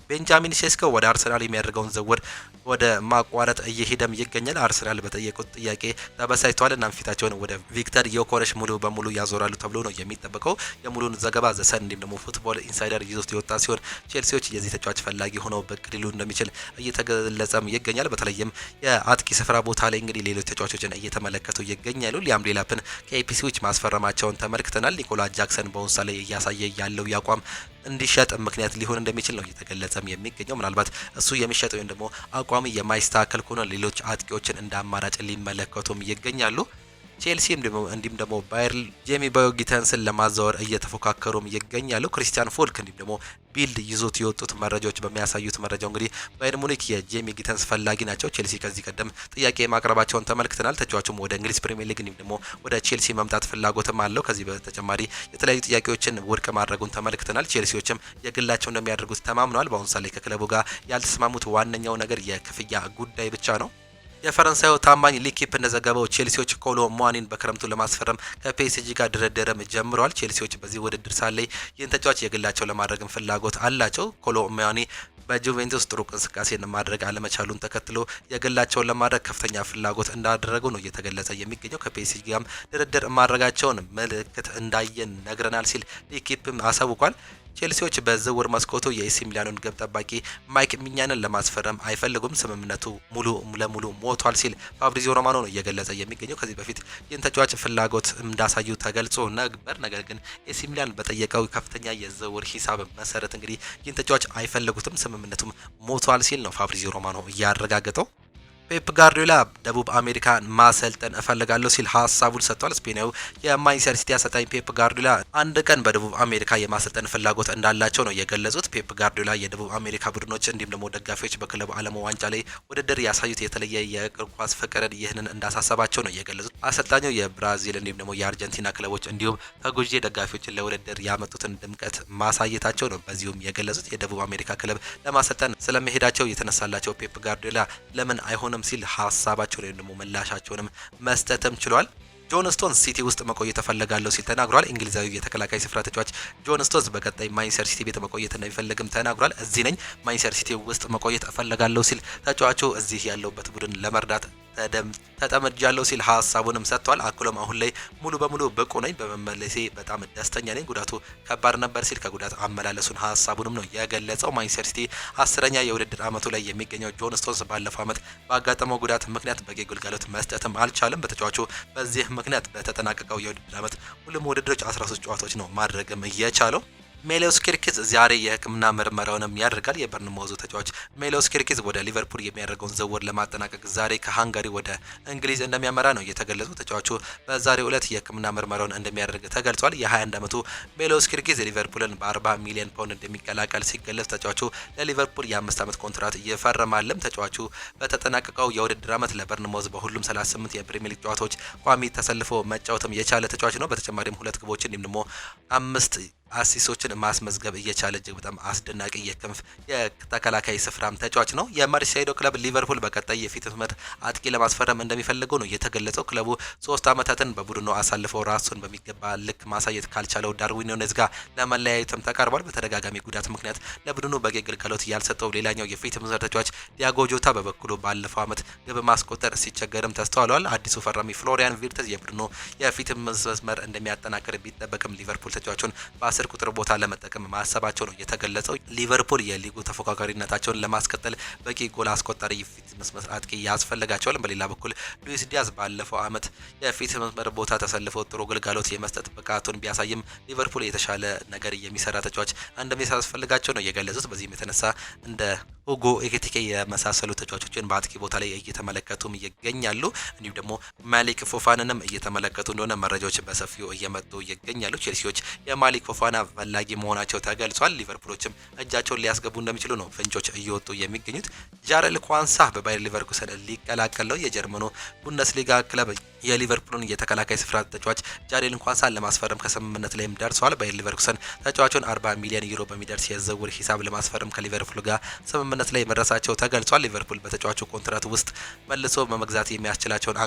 ቤንጃሚን ሴስኮ ወደ አርሰናል የሚያደርገውን ዝውውር ወደ ማቋረጥ እየሄደም ይገኛል። አርሰናል በጠየቁት ጥያቄ ተበሳጭተዋል። እናም ፊታቸውን ወደ ቪክተር ዮኮሬሽ ሙሉ በሙሉ ያዞራሉ ተብሎ ነው የሚጠበቀው። የሙሉን ዘገባ ዘሰን እንዲሁም ደግሞ ፉትቦል ኢንሳይደር ይዞት የወጣ ሲሆን ቼልሲዎች የዚህ ተጫዋች ፈላጊ ሆነው ብቅ ሊሉ እንደሚችል እየተገለጸም ይገኛል። በተለይም የአጥቂ ስፍራ ቦታ ላይ እንግዲህ ሌሎች ተጫዋቾችን እየተመለከቱ ይገኛሉ። ሊያም ዴላፕን ከኤፒሲዎች ማስፈረማቸውን ተመልክተናል። ኒኮላ ጃክሰን በውንሳ ላይ እያሳየ ያለው ያቋም እንዲሸጥ ምክንያት ሊሆን እንደሚችል ነው እየተገለጸም የሚገኘው። ምናልባት እሱ የሚሸጥ ወይም ደግሞ አቋሚ የማይስተካከል ከሆነ ሌሎች አጥቂዎችን እንደ አማራጭ ሊመለከቱም ይገኛሉ። ቼልሲ እንዲሁም ደግሞ ባየር ጄሚ ጊተንስን ለማዛወር እየተፎካከሩም ይገኛሉ። ክሪስቲያን ፎልክ እንዲሁም ደግሞ ቢልድ ይዞት የወጡት መረጃዎች በሚያሳዩት መረጃው እንግዲህ ባየር ሙኒክ የጄሚ ጊተንስ ፈላጊ ናቸው። ቼልሲ ከዚህ ቀደም ጥያቄ ማቅረባቸውን ተመልክተናል። ተጫዋቹም ወደ እንግሊዝ ፕሪሚየር ሊግ እንዲሁም ደግሞ ወደ ቼልሲ መምጣት ፍላጎትም አለው። ከዚህ በተጨማሪ የተለያዩ ጥያቄዎችን ውድቅ ማድረጉን ተመልክተናል። ቼልሲዎችም የግላቸው እንደሚያደርጉት ተማምነዋል። በአሁኑ ሰዓት ላይ ከክለቡ ጋር ያልተስማሙት ዋነኛው ነገር የክፍያ ጉዳይ ብቻ ነው። የፈረንሳዩ ታማኝ ሊኪፕ እንደዘገበው ቼልሲዎች ኮሎ ሙዋኒን በክረምቱ ለማስፈረም ከፒኤስጂ ጋር ድርድርም ጀምረዋል። ቼልሲዎች በዚህ ውድድር ሳለ ይህን ተጫዋች የግላቸው ለማድረግም ፍላጎት አላቸው። ኮሎ ሙዋኒ በጁቬንቱስ ጥሩ እንቅስቃሴን ማድረግ አለመቻሉን ተከትሎ የግላቸውን ለማድረግ ከፍተኛ ፍላጎት እንዳደረጉ ነው እየተገለጸ የሚገኘው። ከፒኤስጂ ጋርም ድርድር ማድረጋቸውን ምልክት እንዳየን ነግረናል ሲል ሊኪፕም አሳውቋል። ቼልሲዎች በዝውውር መስኮቱ የኤሲ ሚላኑን ግብ ጠባቂ ማይክ ሚኛንን ለማስፈረም አይፈልጉም፣ ስምምነቱ ሙሉ ለሙሉ ሞቷል ሲል ፋብሪዚዮ ሮማኖ ነው እየገለጸ የሚገኘው። ከዚህ በፊት ይህን ተጫዋች ፍላጎት እንዳሳዩ ተገልጾ ነበር። ነገር ግን ኤሲ ሚላን በጠየቀው ከፍተኛ የዝውውር ሂሳብ መሰረት እንግዲህ ይህን ተጫዋች አይፈልጉትም፣ ስምምነቱም ሞቷል ሲል ነው ፋብሪዚዮ ሮማኖ እያረጋገጠው። ፔፕ ጋርዲዮላ ደቡብ አሜሪካን ማሰልጠን እፈልጋለሁ ሲል ሀሳቡን ሰጥቷል። ስፔናዊ የማንቸስተር ሲቲ አሰልጣኝ ፔፕ ጋርዲዮላ አንድ ቀን በደቡብ አሜሪካ የማሰልጠን ፍላጎት እንዳላቸው ነው የገለጹት። ፔፕ ጋርዲዮላ የደቡብ አሜሪካ ቡድኖች እንዲሁም ደግሞ ደጋፊዎች በክለቡ ዓለም ዋንጫ ላይ ውድድር ያሳዩት የተለየ የእግር ኳስ ፍቅርን ይህንን እንዳሳሰባቸው ነው የገለጹት። አሰልጣኙ የብራዚል እንዲሁም ደግሞ የአርጀንቲና ክለቦች እንዲሁም ከጉጂ ደጋፊዎችን ለውድድር ያመጡትን ድምቀት ማሳየታቸው ነው በዚሁም የገለጹት። የደቡብ አሜሪካ ክለብ ለማሰልጠን ስለመሄዳቸው የተነሳላቸው ፔፕ ጋርዲዮላ ለምን አይሆንም ሲል ሀሳባቸውን ወይም ደግሞ ምላሻቸውንም መስጠትም ችሏል። ጆን ስቶንስ ሲቲ ውስጥ መቆየት እፈልጋለሁ ሲል ተናግሯል። እንግሊዛዊ የተከላካይ ስፍራ ተጫዋች ጆን ስቶንስ በቀጣይ ማንቸስተር ሲቲ ቤት መቆየት እንደሚፈልግም ተናግሯል። እዚህ ነኝ፣ ማንቸስተር ሲቲ ውስጥ መቆየት እፈልጋለሁ ሲል ተጫዋቹ እዚህ ያለውበት ቡድን ለመርዳት ተጠምጃለሁ ሲል ሀሳቡንም ሰጥቷል። አክሎም አሁን ላይ ሙሉ በሙሉ ብቁ ነኝ፣ በመመለሴ በጣም ደስተኛ ነኝ፣ ጉዳቱ ከባድ ነበር ሲል ከጉዳት አመላለሱን ሀሳቡንም ነው የገለጸው። ማንቸስተር ሲቲ 10ኛ የውድድር ዓመቱ ላይ የሚገኘው ጆን ስቶንስ ባለፈው ዓመት ባጋጠመው ጉዳት ምክንያት በቂ ግልጋሎት መስጠትም አልቻለም። በተጫዋቹ በዚህ ምክንያት በተጠናቀቀው የውድድር ዓመት ሁሉም ውድድሮች 13 ጨዋታዎች ነው ማድረግም እየቻለው። ሜሎስ ኪርኪዝ ዛሬ የሕክምና ምርመራውንም ያደርጋል። የበርንማውዙ ተጫዋች ሜሎስ ኪርኪዝ ወደ ሊቨርፑል የሚያደርገውን ዝውውር ለማጠናቀቅ ዛሬ ከሃንጋሪ ወደ እንግሊዝ እንደሚያመራ ነው የተገለጸው። ተጫዋቹ በዛሬው ዕለት የሕክምና ምርመራውን እንደሚያደርግ ተገልጿል። የ21 ዓመቱ ሜሎስ ኪርኪዝ ሊቨርፑልን በ40 ሚሊዮን ፓውንድ እንደሚቀላቀል ሲገለጽ ተጫዋቹ ለሊቨርፑል የ5 ዓመት ኮንትራት ይፈርማልም። ተጫዋቹ በተጠናቀቀው የውድድር ዓመት ለበርንማውዝ በሁሉም 38 የፕሪሚየር ሊግ ጨዋታዎች ቋሚ ተሰልፎ መጫወትም የቻለ ተጫዋች ነው። በተጨማሪም 2 ግቦችን እንዲሁም ደግሞ 5 አሲሶችን ማስመዝገብ እየቻለ እጅግ በጣም አስደናቂ የክንፍ የተከላካይ ስፍራም ተጫዋች ነው። የመርሲሳይዶ ክለብ ሊቨርፑል በቀጣይ የፊት መስመር አጥቂ ለማስፈረም እንደሚፈልገው ነው የተገለጸው። ክለቡ 3 ዓመታትን በቡድኑ አሳልፈው ራሱን በሚገባ ልክ ማሳየት ካልቻለው ዳርዊን ኑኔዝ ጋር ለመለያየትም ተቃርቧል። በተደጋጋሚ ጉዳት ምክንያት ለቡድኑ በቂ ግልጋሎት ያልሰጠው ሌላኛው የፊት መስመር ተጫዋች ዲያጎ ጆታ በበኩሉ ባለፈው ዓመት ግብ ማስቆጠር ሲቸገርም ተስተውሏል። አዲሱ ፈራሚ ፍሎሪያን ቪርትዝ የቡድኑ የፊት መስመር እንደሚያጠናክር ቢጠበቅም ሊቨርፑል ተጫዋቹን በ10 ቁጥር ቦታ ለመጠቀም ማሰባቸው ነው የተገለጸው። ሊቨርፑል የሊጉ ተፎካካሪነታቸውን ለማስቀጠል በቂ ጎል አስቆጣሪ የፊት መስመር አጥቂ ያስፈልጋቸዋል። በሌላ በኩል ሉዊስ ዲያዝ ባለፈው ዓመት የፊት መስመር ቦታ ተሰልፎ ጥሩ ግልጋሎት የመስጠት ብቃቱን ቢያሳይም ሊቨርፑል የተሻለ ነገር የሚሰራ ተጫዋች እንደሚያስፈልጋቸው ነው የገለጹት። በዚህም የተነሳ እንደ ሁጎ ኤኪቲኬ የመሳሰሉ ተጫዋቾችን በአጥቂ ቦታ ላይ እየተመለከቱም ይገኛሉ። እንዲሁም ደግሞ ማሊክ ፎፋንንም እየተመለከቱ እንደሆነ መረጃዎች በሰፊው እየመጡ ይገኛሉ። ቼልሲዎች የማሊክ ፎፋን ተዋና ፈላጊ መሆናቸው ተገልጿል። ሊቨርፑሎችም እጃቸውን ሊያስገቡ እንደሚችሉ ነው ፍንጮች እየወጡ የሚገኙት። ጃሬል ኳንሳ በባየር ሊቨርኩሰን ሊቀላቀል ነው። የጀርመኑ ቡንደስሊጋ ክለብ የሊቨርፑልን የተከላካይ ስፍራ ተጫዋች ጃሬል ኳንሳን ለማስፈረም ከስምምነት ላይም ደርሰዋል። ባየር ሊቨርኩሰን ተጫዋቹን 40 ሚሊዮን ዩሮ በሚደርስ የዝውውር ሂሳብ ለማስፈረም ከሊቨርፑል ጋር ስምምነት ላይ መድረሳቸው ተገልጿል። ሊቨርፑል በተጫዋቹ ኮንትራት ውስጥ መልሶ በመግዛት የሚያስችላቸውን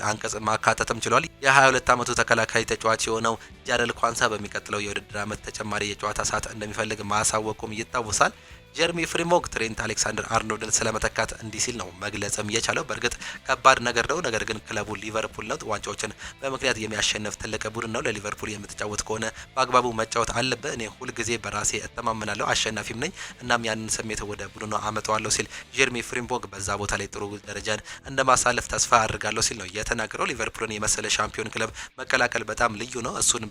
አንቀጽ ማካተትም ችሏል። የ22 ዓመቱ ተከላካይ ተጫዋች የሆነው ጃሬል ኳንሳ በሚቀጥለው የውድድር ዓመት ተጨማሪ የጨዋታ ሰዓት እንደሚፈልግ ማሳወቁም ይታወሳል። ጀርሚ ፍሪምፖንግ ትሬንት አሌክሳንደር አርኖልድን ስለመተካት እንዲህ ሲል ነው መግለጽም የቻለው። በእርግጥ ከባድ ነገር ነው፣ ነገር ግን ክለቡ ሊቨርፑል ነው። ዋንጫዎችን በምክንያት የሚያሸንፍ ትልቅ ቡድን ነው። ለሊቨርፑል የምትጫወት ከሆነ በአግባቡ መጫወት አለበት። እኔ ሁልጊዜ በራሴ እተማመናለሁ፣ አሸናፊም ነኝ፣ እናም ያንን ስሜት ወደ ቡድኑ አመጣዋለሁ ሲል ጀርሚ ፍሪምፖንግ በዛ ቦታ ላይ ጥሩ ደረጃን እንደማሳለፍ ተስፋ አድርጋለሁ ሲል ነው የተናገረው። ሊቨርፑልን የመሰለ ሻምፒዮን ክለብ መቀላቀል በጣም ልዩ ነው። እሱን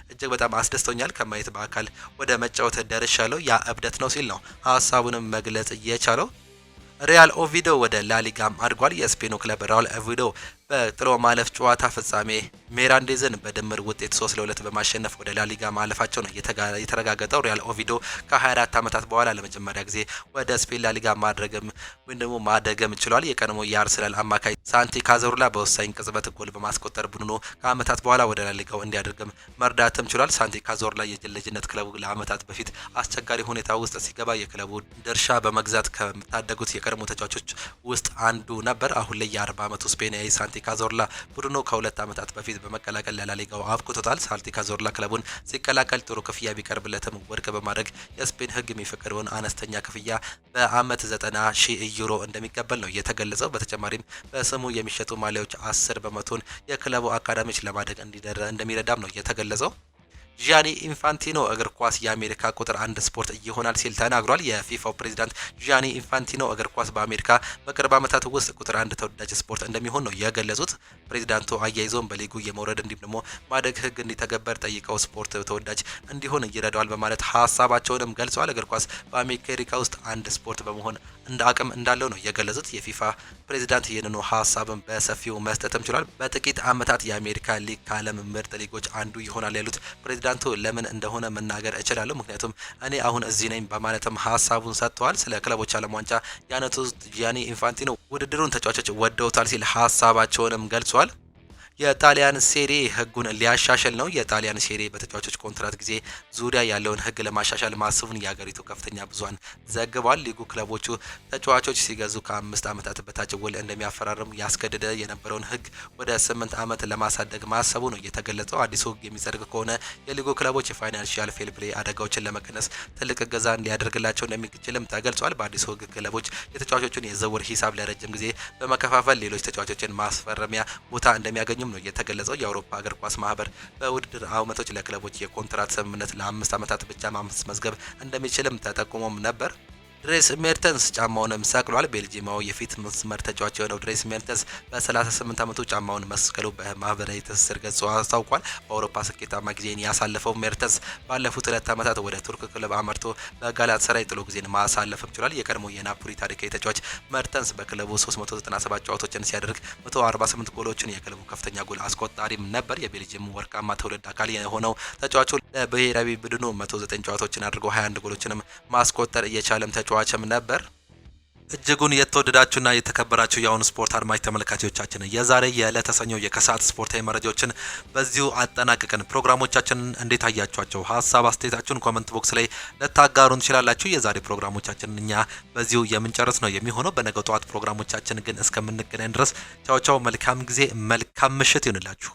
እጅግ በጣም አስደስቶኛል። ከማየት በአካል ወደ መጫወት ደርሻለሁ። ያ እብደት ነው ሲል ነው ሀሳቡንም መግለጽ የቻለው። ሪያል ኦቪዶ ወደ ላሊጋም አድጓል። የስፔኑ ክለብ ሪያል ኦቪዶ በጥሎ ማለፍ ጨዋታ ፍጻሜ ሜራንዴዝን በድምር ውጤት 3-2 በማሸነፍ ወደ ላሊጋ ማለፋቸው ነው የተረጋገጠው። ሪያል ኦቪዶ ከ24 ዓመታት በኋላ ለመጀመሪያ ጊዜ ወደ ስፔን ላሊጋ ማደግም ችሏል። የቀድሞ የአርሰናል አማካይ ሳንቲ ካዞርላ በወሳኝ ቅጽበት ጎል በማስቆጠር ቡድኑ ከዓመታት በኋላ ወደ ላሊጋው እንዲያደርግም መርዳትም ችሏል። ሳንቲ ካዞርላ የልጅነት ክለቡ ለዓመታት በፊት አስቸጋሪ ሁኔታ ውስጥ ሲገባ የክለቡ ድርሻ በመግዛት ከታደጉት የቀድሞ ተጫዋቾች ውስጥ አንዱ ነበር። አሁን ላይ የ40 ዓመቱ ስፔናዊ ሳንቲ ካዞርላ ቡድኑ ከ2 ዓመታት በፊት በመቀላቀል ለላሊጋው አብቅቶታል። ሳንቲ ካዞርላ ክለቡን ሲቀላቀል ጥሩ ክፍያ ቢቀርብለትም ውድቅ በማድረግ የስፔን ሕግ የሚፈቅደውን አነስተኛ ክፍያ በአመት 90,000 ዩሮ እንደሚቀበል ነው የተገለጸው። በተጨማሪም በስሙ የሚሸጡ ማሊያዎች 10 በመቶን የክለቡ አካዳሚዎች ለማደግ እንደሚረዳም ነው የተገለጸው። ጂያኒ ኢንፋንቲኖ እግር ኳስ የአሜሪካ ቁጥር 1 ስፖርት ይሆናል ሲል ተናግሯል። የፊፋው ፕሬዚዳንት ጂያኒ ኢንፋንቲኖ እግር ኳስ በአሜሪካ በቅርብ ዓመታት ውስጥ ቁጥር 1 ተወዳጅ ስፖርት እንደሚሆን ነው የገለጹት። ፕሬዚዳንቱ አያይዘውም በሊጉ የመውረድ እንዲሁም ደግሞ ማደግ ህግ እንዲተገበር ጠይቀው ስፖርት ተወዳጅ እንዲሆን ይረዳዋል በማለት ሀሳባቸውንም ገልጸዋል። እግር ኳስ በአሜሪካ ውስጥ አንድ ስፖርት በመሆን እንደ አቅም እንዳለው ነው የገለጹት። የፊፋ ፕሬዚዳንት ይህንኑ ሀሳብን በሰፊው መስጠትም ችሏል። በጥቂት ዓመታት የአሜሪካ ሊግ ከዓለም ምርጥ ሊጎች አንዱ ይሆናል ያሉት ፕሬዚዳንቱ ለምን እንደሆነ መናገር እችላለሁ፣ ምክንያቱም እኔ አሁን እዚህ ነኝ በማለትም ሀሳቡን ሰጥተዋል። ስለ ክለቦች ዓለም ዋንጫ ያነሱት ጂያኒ ኢንፋንቲኖ ውድድሩን ተጫዋቾች ወደውታል ሲል ሀሳባቸውንም ገልጿል። የጣሊያን ሴሪ ህጉን ሊያሻሽል ነው። የጣሊያን ሴሪ በተጫዋቾች ኮንትራት ጊዜ ዙሪያ ያለውን ህግ ለማሻሻል ማሰቡን የሀገሪቱ ከፍተኛ ብዙሃን ዘግቧል። ሊጉ ክለቦቹ ተጫዋቾች ሲገዙ ከ5 ዓመታት በታች ውል እንደሚያፈራርሙ ያስገድደ የነበረውን ህግ ወደ 8 ዓመት ለማሳደግ ማሰቡ ነው የተገለጸው። አዲሱ ህግ የሚጸድቅ ከሆነ የሊጉ ክለቦች የፋይናንሺያል ፌር ፕሌይ አደጋዎችን ለመቀነስ ትልቅ እገዛ ሊያደርግላቸው እንደሚችልም ተገልጿል። በአዲሱ ህግ ክለቦች የተጫዋቾችን የዝውውር ሂሳብ ለረጅም ጊዜ በመከፋፈል ሌሎች ተጫዋቾችን ማስፈረሚያ ቦታ እንደሚያገኙ ነው የተገለጸው። የአውሮፓ እግር ኳስ ማህበር በውድድር ዓመቶች ለክለቦች የኮንትራት ስምምነት ለ5 ዓመታት ብቻ ማስመዝገብ እንደሚችልም ተጠቁሞም ነበር። ድሬስ ሜርተንስ ጫማውንም ሰቅሏል። ቤልጂማዊ የፊት መስመር ተጫዋች የሆነው ድሬስ ሜርተንስ በ38 ዓመቱ ጫማውን መስቀሉ በማህበራዊ ትስስር ገጹ አስታውቋል። በአውሮፓ ስኬታማ ጊዜን ያሳለፈው ሜርተንስ ባለፉት 2 ዓመታት ወደ ቱርክ ክለብ አመርቶ በጋላታሳራይ ጥሩ ጊዜን ማሳለፍም ችሏል። የቀድሞ የናፖሊ ታሪካዊ ተጫዋች ሜርተንስ በክለቡ 397 ጨዋታዎችን ሲያደርግ 148 ጎሎችን የክለቡ ከፍተኛ ጎል አስቆጣሪም ነበር። የቤልጂየሙ ወርቃማ ትውልድ አካል የሆነው ተጫዋቹ ለብሔራዊ ቡድኑ 109 ጨዋታዎችን አድርጎ 21 ጎሎችንም ማስቆጠር እየቻለም ተጫዋችም ነበር። እጅጉን የተወደዳችሁና የተከበራችሁ የአሁኑ ስፖርት አድማጭ ተመልካቾቻችን የዛሬ የዕለተ ሰኞ የከሰዓት ስፖርታዊ መረጃዎችን በዚሁ አጠናቅቀን ፕሮግራሞቻችንን እንዴት አያችኋቸው? ሀሳብ አስተያየታችሁን ኮመንት ቦክስ ላይ ልታጋሩን ትችላላችሁ። የዛሬ ፕሮግራሞቻችንን እኛ በዚሁ የምንጨርስ ነው የሚሆነው። በነገው ጠዋት ፕሮግራሞቻችን ግን እስከምንገናኝ ድረስ ቻው ቻው፣ መልካም ጊዜ፣ መልካም ምሽት ይሁንላችሁ።